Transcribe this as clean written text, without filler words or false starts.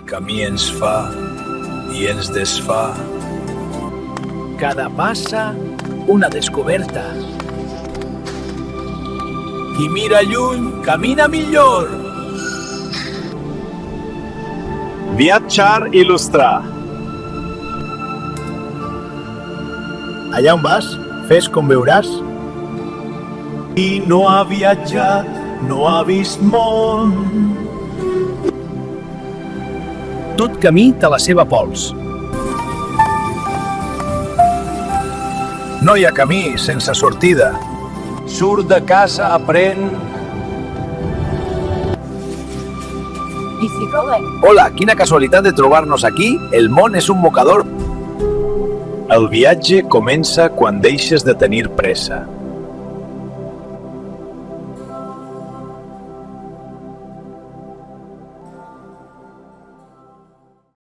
camí ens fa i ens desfà. Cada passa, una descoberta. Qui mira lluny, camina millor. Viatjar, il·lustrar. Allà on vas, fes com veuràs. Qui no ha viatjat, no ha vist món. Tot camí té la seva pols. No hi ha camí sense sortida. Surt de casa, aprèn. Hola, quina casualitat de trobar-nos aquí. El món és un mocador. El viatge comença quan deixes de tenir pressa.